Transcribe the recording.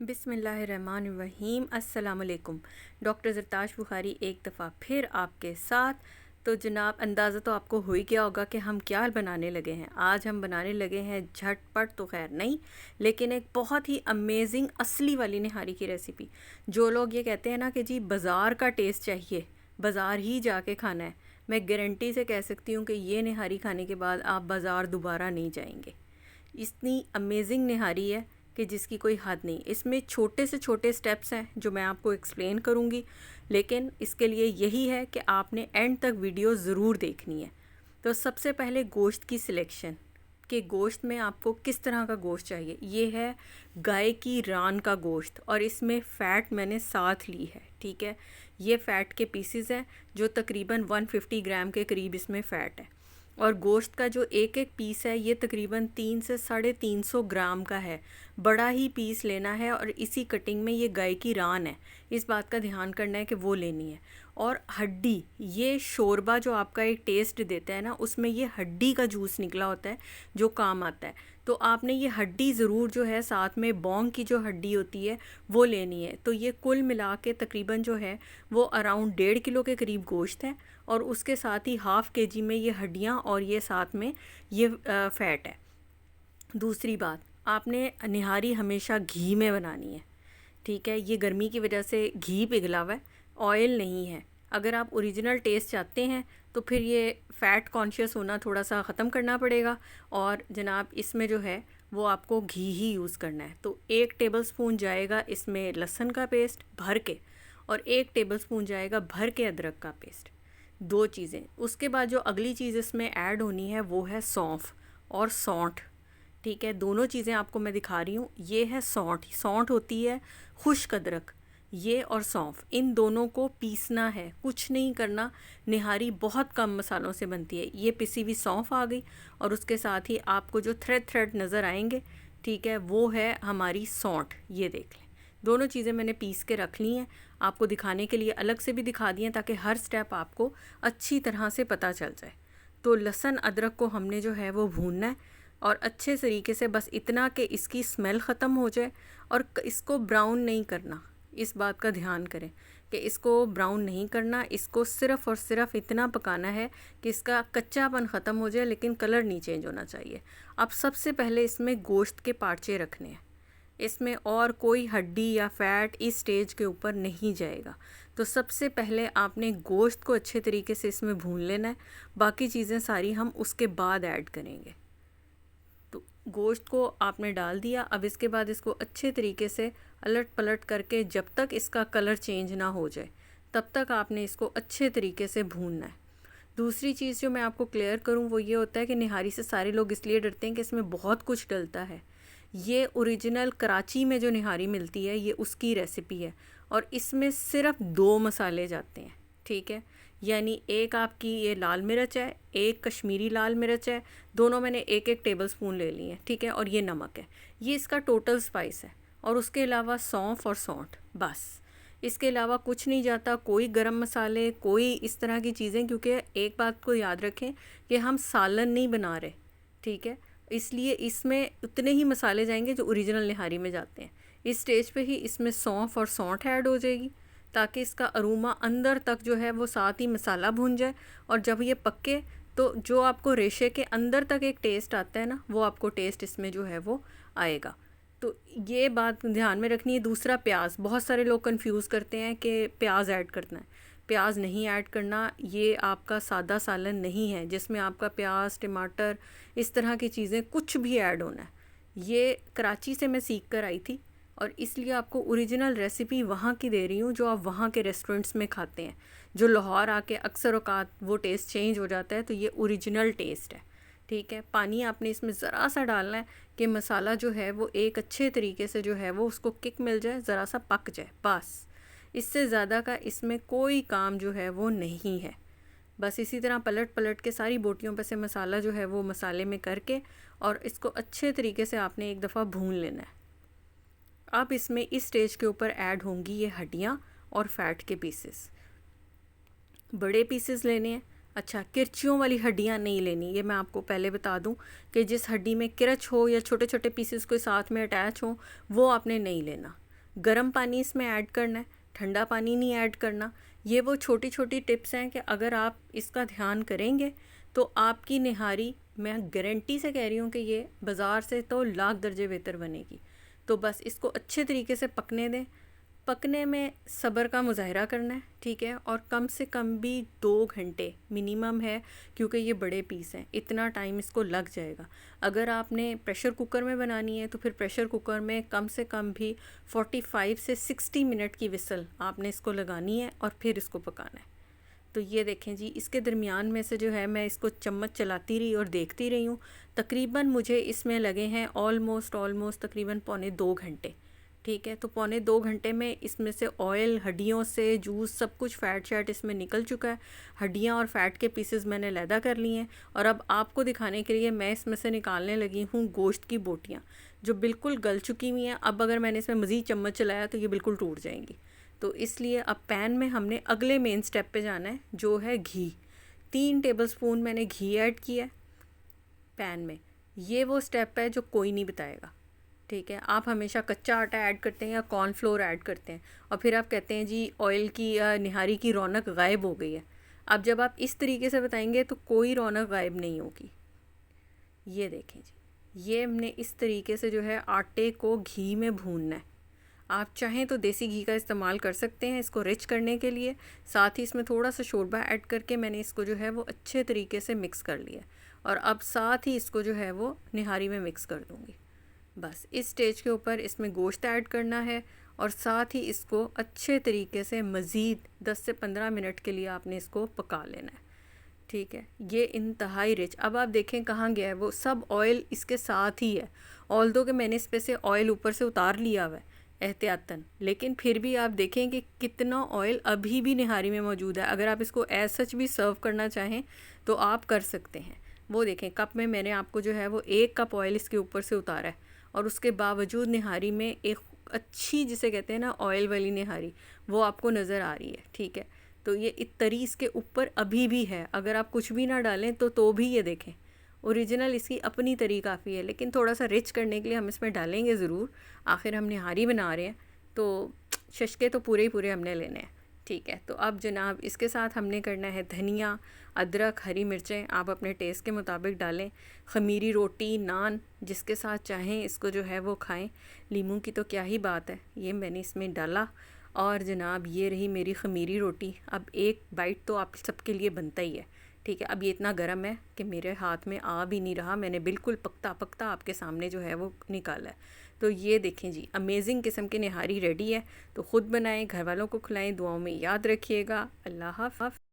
बिस्मिल्लाहिर्रहमानिर्रहीम। अस्सलाम वालेकुम। डॉक्टर ज़रताश बुखारी एक दफ़ा फिर आपके साथ। तो जनाब, अंदाज़ा तो आपको हो ही गया होगा कि हम क्या बनाने लगे हैं। आज हम बनाने लगे हैं झटपट तो खैर नहीं, लेकिन एक बहुत ही अमेजिंग असली वाली निहारी की रेसिपी। जो लोग ये कहते हैं ना कि जी बाज़ार का टेस्ट चाहिए, बाज़ार ही जाके खाना है, मैं गारंटी से कह सकती हूँ कि ये निहारी खाने के बाद आप बाज़ार दोबारा नहीं जाएंगे। इतनी अमेजिंग निहारी है कि जिसकी कोई हद नहीं। इसमें छोटे से छोटे स्टेप्स हैं जो मैं आपको एक्सप्लेन करूँगी, लेकिन इसके लिए यही है कि आपने एंड तक वीडियो ज़रूर देखनी है। तो सबसे पहले गोश्त की सिलेक्शन, कि गोश्त में आपको किस तरह का गोश्त चाहिए। ये है गाय की रान का गोश्त और इसमें फ़ैट मैंने साथ ली है, ठीक है। ये फ़ैट के पीसेस हैं जो तकरीबन 150 ग्राम के करीब इसमें फ़ैट है। और गोश्त का जो एक एक पीस है ये तकरीबन 3 से 350 ग्राम का है। बड़ा ही पीस लेना है और इसी कटिंग में ये गाय की रान है, इस बात का ध्यान करना है कि वो लेनी है। और हड्डी, ये शोरबा जो आपका एक टेस्ट देता है ना, उसमें ये हड्डी का जूस निकला होता है जो काम आता है। तो आपने ये हड्डी ज़रूर जो है, साथ में बोंग की जो हड्डी होती है वो लेनी है। तो ये कुल मिला के तकरीबन जो है वो अराउंड 1.5 किलो के करीब गोश्त है और उसके साथ ही हाफ़ केजी में ये हड्डियाँ और ये साथ में ये फ़ैट है। दूसरी बात, आपने निहारी हमेशा घी में बनानी है, ठीक है। ये गर्मी की वजह से घी पिघला हुआ है, ऑयल नहीं है। अगर आप ओरिजिनल टेस्ट चाहते हैं तो फिर ये फ़ैट कॉन्शियस होना थोड़ा सा ख़त्म करना पड़ेगा और जनाब इसमें जो है वो आपको घी ही यूज़ करना है। तो 1 टेबलस्पून जाएगा इसमें लहसुन का पेस्ट भर के और 1 टेबलस्पून जाएगा भर के अदरक का पेस्ट, 2 चीज़ें। उसके बाद जो अगली चीज़ इसमें ऐड होनी है वो है सौंफ और सौंठ, ठीक है। दोनों चीज़ें आपको मैं दिखा रही हूँ। ये है सौंठ, सौंठ होती है खुश्क अदरक, ये और सौंफ, इन दोनों को पीसना है, कुछ नहीं करना। निहारी बहुत कम मसालों से बनती है। ये पिसी हुई सौंफ आ गई और उसके साथ ही आपको जो थ्रेड थ्रेड नज़र आएंगे, ठीक है, वो है हमारी सौंठ। ये देख लें, दोनों चीज़ें मैंने पीस के रख ली हैं, आपको दिखाने के लिए अलग से भी दिखा दिए ताकि हर स्टेप आपको अच्छी तरह से पता चल जाए। तो लहसुन अदरक को हमने जो है वो भूनना है और अच्छे तरीके से, बस इतना कि इसकी स्मेल ख़त्म हो जाए और इसको ब्राउन नहीं करना। इस बात का ध्यान करें कि इसको ब्राउन नहीं करना, इसको सिर्फ़ और सिर्फ इतना पकाना है कि इसका कच्चापन ख़त्म हो जाए लेकिन कलर नहीं चेंज होना चाहिए। अब सबसे पहले इसमें गोश्त के पार्चे रखने हैं, इसमें और कोई हड्डी या फ़ैट इस स्टेज के ऊपर नहीं जाएगा। तो सबसे पहले आपने गोश्त को अच्छे तरीके से इसमें भून लेना है, बाकी चीज़ें सारी हम उसके बाद ऐड करेंगे। तो गोश्त को आपने डाल दिया। अब इसके बाद इसको अच्छे तरीके से अलट पलट करके जब तक इसका कलर चेंज ना हो जाए तब तक आपने इसको अच्छे तरीके से भूनना है। दूसरी चीज़ जो मैं आपको क्लियर करूं वो ये होता है कि निहारी से सारे लोग इसलिए डरते हैं कि इसमें बहुत कुछ डलता है। ये ओरिजिनल कराची में जो निहारी मिलती है ये उसकी रेसिपी है और इसमें सिर्फ 2 मसाले जाते हैं, ठीक है। यानी एक आपकी ये लाल मिर्च है, एक कश्मीरी लाल मिर्च है, दोनों मैंने 1-1 टेबलस्पून ले लिए हैं, ठीक है। और ये नमक है, ये इसका टोटल स्पाइस है। और उसके अलावा सौंफ और सौंठ, बस। इसके अलावा कुछ नहीं जाता, कोई गरम मसाले, कोई इस तरह की चीज़ें, क्योंकि एक बात को याद रखें कि हम सालन नहीं बना रहे, ठीक है। इसलिए इसमें उतने ही मसाले जाएंगे जो ओरिजिनल निहारी में जाते हैं। इस स्टेज पे ही इसमें सौंफ और सौंठ ऐड हो जाएगी ताकि इसका अरोमा अंदर तक जो है वो साथ ही मसाला भून जाए। और जब ये पके तो जो आपको रेशे के अंदर तक एक टेस्ट आता है ना, वो आपको टेस्ट इसमें जो है वो आएगा। तो ये बात ध्यान में रखनी है। दूसरा, प्याज, बहुत सारे लोग कंफ्यूज करते हैं कि प्याज ऐड करना है। प्याज नहीं ऐड करना, ये आपका सादा सालन नहीं है जिसमें आपका प्याज, टमाटर, इस तरह की चीज़ें कुछ भी ऐड होना है। ये कराची से मैं सीख कर आई थी और इसलिए आपको ओरिजिनल रेसिपी वहाँ की दे रही हूँ जो आप वहाँ के रेस्टोरेंट्स में खाते हैं। जो लाहौर आके अक्सर औकात वो टेस्ट चेंज हो जाता है, तो ये ओरिजिनल टेस्ट है, ठीक है। पानी आपने इसमें ज़रा सा डालना है कि मसाला जो है वो एक अच्छे तरीके से जो है वो उसको किक मिल जाए, ज़रा सा पक जाए, बस। इससे ज़्यादा का इसमें कोई काम जो है वो नहीं है। बस इसी तरह पलट पलट के सारी बोटियों पर से मसाला जो है वो मसाले में करके और इसको अच्छे तरीके से आपने एक दफ़ा भून लेना है। अब इसमें इस स्टेज के ऊपर ऐड होंगी ये हड्डियाँ और फैट के पीसेस। बड़े पीसेस लेने हैं। अच्छा, किरचियों वाली हड्डियाँ नहीं लेनी, ये मैं आपको पहले बता दूं कि जिस हड्डी में किरच हो या छोटे छोटे पीसेस कोई साथ में अटैच हो वो आपने नहीं लेना। गर्म पानी इसमें ऐड करना है, ठंडा पानी नहीं ऐड करना। ये वो छोटी छोटी टिप्स हैं कि अगर आप इसका ध्यान करेंगे तो आपकी निहारी, मैं गारंटी से कह रही हूँ कि ये बाज़ार से तो लाख दर्जे बेहतर बनेगी। तो बस इसको अच्छे तरीके से पकने दें। पकने में सब्र का मुज़ाहरा करना है, ठीक है। और कम से कम भी 2 घंटे मिनिमम है, क्योंकि ये बड़े पीस हैं, इतना टाइम इसको लग जाएगा। अगर आपने प्रेशर कुकर में बनानी है तो फिर प्रेशर कुकर में कम से कम भी 45 से 60 मिनट की विसल आपने इसको लगानी है और फिर इसको पकाना है। तो ये देखें जी, इसके दरमियान में से जो है मैं इसको चम्मच चलाती रही और देखती रही हूँ। तकरीबन मुझे इसमें लगे हैं ऑलमोस्ट तकरीबन पौने 2 घंटे, ठीक है। तो पौने 2 घंटे में इसमें से ऑयल, हड्डियों से जूस, सब कुछ फ़ैट शैट इसमें निकल चुका है। हड्डियाँ और फ़ैट के पीसेस मैंने लैदा कर लिए हैं। और अब आपको दिखाने के लिए मैं इसमें से निकालने लगी हूँ गोश्त की बोटियाँ, जो बिल्कुल गल चुकी हुई हैं। अब अगर मैंने इसमें मज़ीद चम्मच चलाया तो ये बिल्कुल टूट जाएंगी। तो इसलिए अब पैन में हमने अगले मेन स्टेप पे जाना है, जो है घी। 3 टेबलस्पून मैंने घी ऐड किया है पैन में। ये वो स्टेप है जो कोई नहीं बताएगा, ठीक है। आप हमेशा कच्चा आटा ऐड करते हैं या कॉर्नफ्लोर ऐड करते हैं और फिर आप कहते हैं जी ऑयल की या निहारी की रौनक गायब हो गई है। अब जब आप इस तरीके से बताएंगे तो कोई रौनक गायब नहीं होगी। ये देखें जी, ये हमने इस तरीके से जो है आटे को घी में भूनना है। आप चाहें तो देसी घी का इस्तेमाल कर सकते हैं इसको रिच करने के लिए। साथ ही इसमें थोड़ा सा शोरबा ऐड करके मैंने इसको जो है वो अच्छे तरीके से मिक्स कर लिया। और अब साथ ही इसको जो है वो निहारी में मिक्स कर दूँगी। बस इस स्टेज के ऊपर इसमें गोश्त ऐड करना है और साथ ही इसको अच्छे तरीके से मज़ीद 10 से 15 मिनट के लिए आपने इसको पका लेना है, ठीक है। ये इंतहाई रिच, अब आप देखें कहाँ गया है वो सब ऑयल, इसके साथ ही है। ऑल्दो कि मैंने इस पे से ऑयल ऊपर से उतार लिया हुआ है एहतियातन, लेकिन फिर भी आप देखें कि कितना ऑयल अभी भी निहारी में मौजूद है। अगर आप इसको एज सच भी सर्व करना चाहें तो आप कर सकते हैं। वो देखें कप में मैंने आपको जो है वो 1 कप ऑयल इसके ऊपर से उतारा है और उसके बावजूद निहारी में एक अच्छी, जिसे कहते हैं ना ऑयल वाली निहारी, वो आपको नज़र आ रही है, ठीक है। तो ये तरी इसके ऊपर अभी भी है। अगर आप कुछ भी ना डालें तो भी ये देखें ओरिजिनल इसकी अपनी तरी काफ़ी है, लेकिन थोड़ा सा रिच करने के लिए हम इसमें डालेंगे ज़रूर। आखिर हम निहारी बना रहे हैं तो शशके तो पूरे ही पूरे हमने लेने हैं, ठीक है। तो अब जनाब इसके साथ हमने करना है धनिया, अदरक, हरी मिर्चें आप अपने टेस्ट के मुताबिक डालें। ख़मीरी रोटी, नान, जिसके साथ चाहें इसको जो है वो खाएं। लीमू की तो क्या ही बात है, ये मैंने इसमें डाला। और जनाब ये रही मेरी ख़मीरी रोटी। अब एक बाइट तो आप सबके लिए बनता ही है, ठीक है। अब ये इतना गर्म है कि मेरे हाथ में आ भी नहीं रहा, मैंने बिल्कुल पकता पकता आपके सामने जो है वो निकाला है। तो ये देखें जी, अमेजिंग किस्म की निहारी रेडी है। तो ख़ुद बनाएं, घर वालों को खिलाएं, दुआओं में याद रखिएगा। अल्लाह हाफ़िज़।